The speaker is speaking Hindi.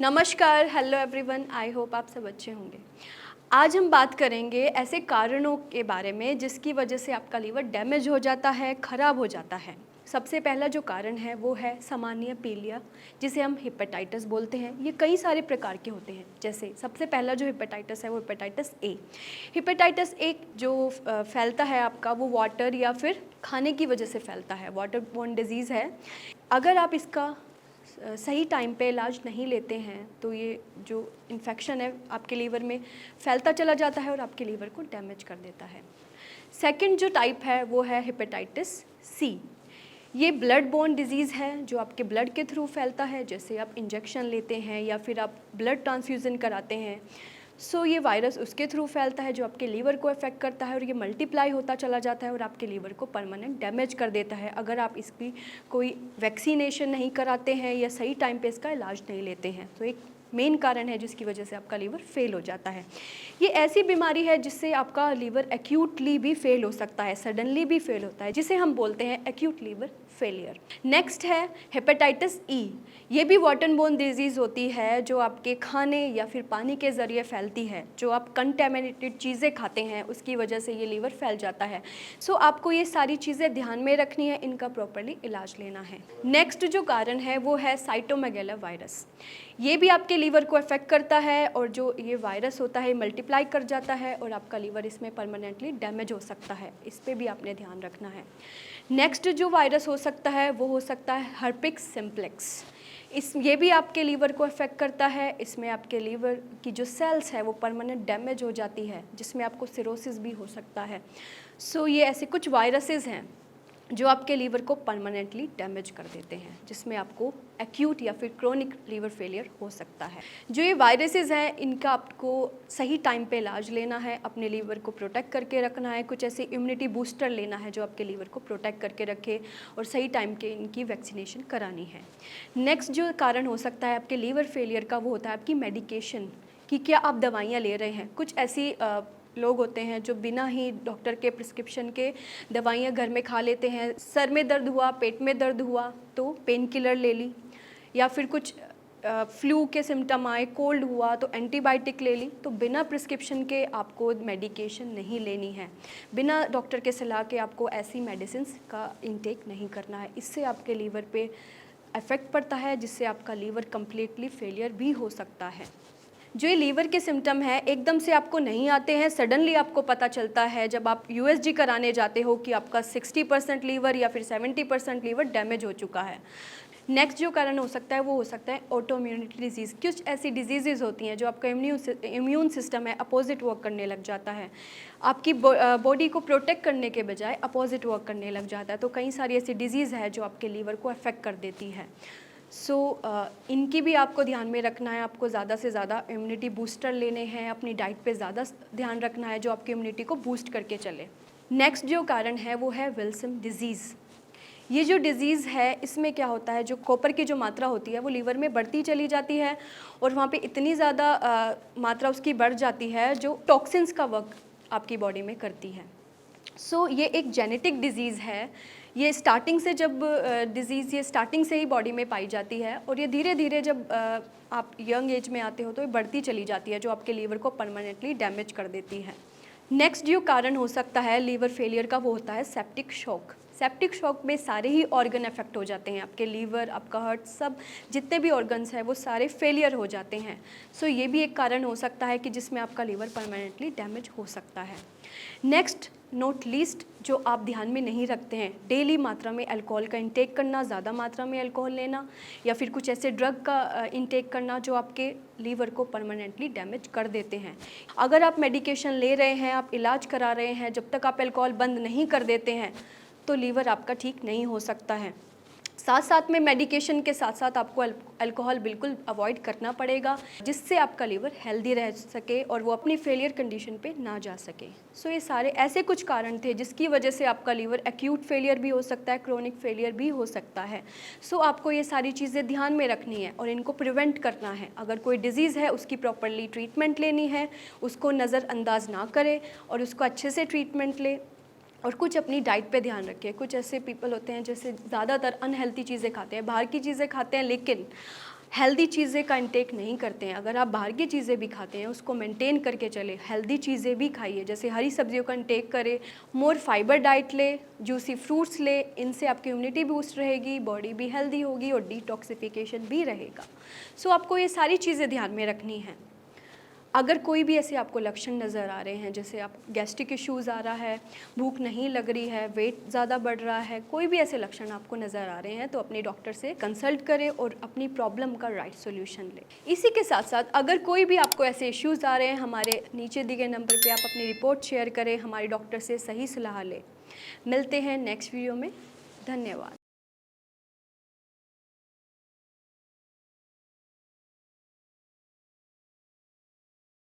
नमस्कार, हेलो एवरीवन, आई होप आप सब अच्छे होंगे। आज हम बात करेंगे ऐसे कारणों के बारे में जिसकी वजह से आपका लीवर डैमेज हो जाता है, ख़राब हो जाता है। सबसे पहला जो कारण है वो है सामान्य पीलिया, जिसे हम हेपेटाइटिस बोलते हैं। ये कई सारे प्रकार के होते हैं। जैसे सबसे पहला जो हेपेटाइटिस है वो हेपेटाइटिस ए। हेपेटाइटिस ए जो फैलता है आपका, वो वाटर या फिर खाने की वजह से फैलता है। वाटर बोर्न डिजीज़ है। अगर आप इसका सही टाइम पे इलाज नहीं लेते हैं तो ये जो इन्फेक्शन है आपके लीवर में फैलता चला जाता है और आपके लीवर को डैमेज कर देता है। सेकंड जो टाइप है वो है हेपेटाइटिस सी। ये ब्लड बोर्न डिजीज़ है जो आपके ब्लड के थ्रू फैलता है। जैसे आप इंजेक्शन लेते हैं या फिर आप ब्लड ट्रांसफ्यूज़न कराते हैं, सो ये वायरस उसके थ्रू फैलता है जो आपके लीवर को अफेक्ट करता है और ये मल्टीप्लाई होता चला जाता है और आपके लीवर को परमानेंट डैमेज कर देता है अगर आप इसकी कोई वैक्सीनेशन नहीं कराते हैं या सही टाइम पे इसका इलाज नहीं लेते हैं। तो एक मेन कारण है जिसकी वजह से आपका लीवर फेल हो जाता है। ये ऐसी बीमारी है जिससे आपका लीवर एक्यूटली भी फेल हो सकता है, सडनली भी फेल होता है, जिसे हम बोलते हैं एक्यूट लीवर फेलियर। नेक्स्ट है हेपेटाइटिस ई। ये भी वाटर बोर्न डिजीज़ होती है जो आपके खाने या फिर पानी के ज़रिए फैलती है। जो आप कंटेमिनेटेड चीज़ें खाते हैं उसकी वजह से ये लीवर फैल जाता है। सो आपको ये सारी चीज़ें ध्यान में रखनी है, इनका प्रॉपर्ली इलाज लेना है। नेक्स्ट जो कारण है वो है साइटोमेगाला वायरस। ये भी आपके लीवर को अफेक्ट करता है और जो ये वायरस होता है मल्टीप्लाई कर जाता है और आपका लीवर इसमें परमानेंटली डैमेज हो सकता है। इस पर भी आपने ध्यान रखना है। नेक्स्ट जो वायरस हो सकता है वो हो सकता है हर्पिक्स सिम्प्लेक्स। ये भी आपके लीवर को अफेक्ट करता है। इसमें आपके लीवर की जो सेल्स है वो परमानेंट डैमेज हो जाती है, जिसमें आपको सिरोसिस भी हो सकता है। सो ये ऐसे कुछ वायरसेस हैं जो आपके लीवर को परमानेंटली डैमेज कर देते हैं, जिसमें आपको एक्यूट या फिर क्रोनिक लीवर फेलियर हो सकता है। जो ये वायरसेस हैं इनका आपको सही टाइम पे इलाज लेना है, अपने लीवर को प्रोटेक्ट करके रखना है। कुछ ऐसे इम्यूनिटी बूस्टर लेना है जो आपके लीवर को प्रोटेक्ट करके रखे और सही टाइम के इनकी वैक्सीनेशन करानी है। नेक्स्ट जो कारण हो सकता है आपके लीवर फेलियर का वो होता है आपकी मेडिकेशन, कि क्या आप दवाइयाँ ले रहे हैं। कुछ ऐसी लोग होते हैं जो बिना ही डॉक्टर के प्रिस्क्रिप्शन के दवाइयाँ घर में खा लेते हैं। सर में दर्द हुआ, पेट में दर्द हुआ तो पेन किलर ले ली, या फिर कुछ फ्लू के सिम्टम आए, कोल्ड हुआ तो एंटीबायोटिक ले ली। तो बिना प्रिस्क्रिप्शन के आपको मेडिकेशन नहीं लेनी है, बिना डॉक्टर के सलाह के आपको ऐसी मेडिसिन का इंटेक नहीं करना है। इससे आपके लीवर पे इफ़ेक्ट पड़ता है, जिससे आपका लीवर कम्प्लीटली फेलियर भी हो सकता है। जो ये लीवर के सिम्टम है एकदम से आपको नहीं आते हैं, सडनली आपको पता चलता है जब आप यूएसजी कराने जाते हो कि आपका 60% लीवर या फिर 70% लीवर डैमेज हो चुका है। नेक्स्ट जो कारण हो सकता है वो हो सकता है ऑटोइम्यूनिटी डिजीज़। कुछ ऐसी डिजीज़ेज़ होती हैं जो आपका इम्यून सिस्टम है अपोजिट वर्क करने लग जाता है, आपकी बॉडी को प्रोटेक्ट करने के बजाय अपोजिट वर्क करने लग जाता है। तो कई सारी ऐसी डिजीज़ है जो आपके लीवर को अफेक्ट कर देती है। इनकी भी आपको ध्यान में रखना है। आपको ज़्यादा से ज़्यादा इम्यूनिटी बूस्टर लेने हैं, अपनी डाइट पे ज़्यादा ध्यान रखना है जो आपकी इम्यूनिटी को बूस्ट करके चले। नेक्स्ट जो कारण है वो है विल्सन डिजीज़। ये जो डिज़ीज़ है इसमें क्या होता है, जो कॉपर की जो मात्रा होती है वो लीवर में बढ़ती चली जाती है और वहाँ पे इतनी ज़्यादा मात्रा उसकी बढ़ जाती है जो टॉक्सिन्स का वर्क आपकी बॉडी में करती है। ये एक जेनेटिक डिज़ीज़ है। ये स्टार्टिंग से जब डिज़ीज़ ये स्टार्टिंग से ही बॉडी में पाई जाती है और ये धीरे धीरे जब आप यंग एज में आते हो तो ये बढ़ती चली जाती है, जो आपके लीवर को परमानेंटली डैमेज कर देती है। नेक्स्ट जो कारण हो सकता है लीवर फेलियर का वो होता है सेप्टिक शॉक। सेप्टिक शॉक में सारे ही ऑर्गन अफेक्ट हो जाते हैं, आपके लीवर, आपका हार्ट, सब जितने भी ऑर्गन्स हैं वो सारे फेलियर हो जाते हैं। ये भी एक कारण हो सकता है कि जिसमें आपका लीवर परमानेंटली डैमेज हो सकता है। नेक्स्ट नोट लीस्ट जो आप ध्यान में नहीं रखते हैं, डेली मात्रा में अल्कोहल का इंटेक करना, ज़्यादा मात्रा में अल्कोहल लेना या फिर कुछ ऐसे ड्रग का इंटेक करना जो आपके लीवर को परमानेंटली डैमेज कर देते हैं। अगर आप मेडिकेशन ले रहे हैं, आप इलाज करा रहे हैं, जब तक आप अल्कोहल बंद नहीं कर देते हैं तो लीवर आपका ठीक नहीं हो सकता है। साथ साथ में मेडिकेशन के साथ साथ आपको अल्कोहल बिल्कुल अवॉइड करना पड़ेगा, जिससे आपका लीवर हेल्दी रह सके और वो अपनी फेलियर कंडीशन पे ना जा सके। ये सारे ऐसे कुछ कारण थे जिसकी वजह से आपका लीवर एक्यूट फेलियर भी हो सकता है, क्रोनिक फेलियर भी हो सकता है। आपको ये सारी चीज़ें ध्यान में रखनी है और इनको प्रिवेंट करना है। अगर कोई डिज़ीज़ है उसकी प्रॉपरली ट्रीटमेंट लेनी है, उसको नज़रअंदाज ना करे और उसको अच्छे से ट्रीटमेंट ले और कुछ अपनी डाइट पे ध्यान रखें। कुछ ऐसे पीपल होते हैं जैसे ज़्यादातर अनहेल्थी चीज़ें खाते हैं, बाहर की चीज़ें खाते हैं, लेकिन हेल्दी चीज़ें का इंटेक नहीं करते हैं, अगर आप बाहर की चीज़ें भी खाते हैं उसको मेंटेन करके चले, हेल्दी चीज़ें भी खाइए, जैसे हरी सब्जियों का इंटेक करें, मोर फाइबर डाइट ले, जूसी फ्रूट्स ले, इनसे आपकी इम्यूनिटी बूस्ट रहेगी, बॉडी भी हेल्दी होगी और डिटॉक्सिफिकेशन भी रहेगा। सो आपको ये सारी चीज़ें ध्यान में रखनी है। अगर कोई भी ऐसे आपको लक्षण नज़र आ रहे हैं, जैसे आप गैस्ट्रिक इश्यूज़ आ रहा है, भूख नहीं लग रही है, वेट ज़्यादा बढ़ रहा है, कोई भी ऐसे लक्षण आपको नज़र आ रहे हैं, तो अपने डॉक्टर से कंसल्ट करें और अपनी प्रॉब्लम का राइट सॉल्यूशन लें। इसी के साथ साथ अगर कोई भी आपको ऐसे इश्यूज़ आ रहे हैं, हमारे नीचे दिए गए नंबर पे आप अपनी रिपोर्ट शेयर करें, हमारे डॉक्टर से सही सलाह लें। मिलते हैं नेक्स्ट वीडियो में। धन्यवाद।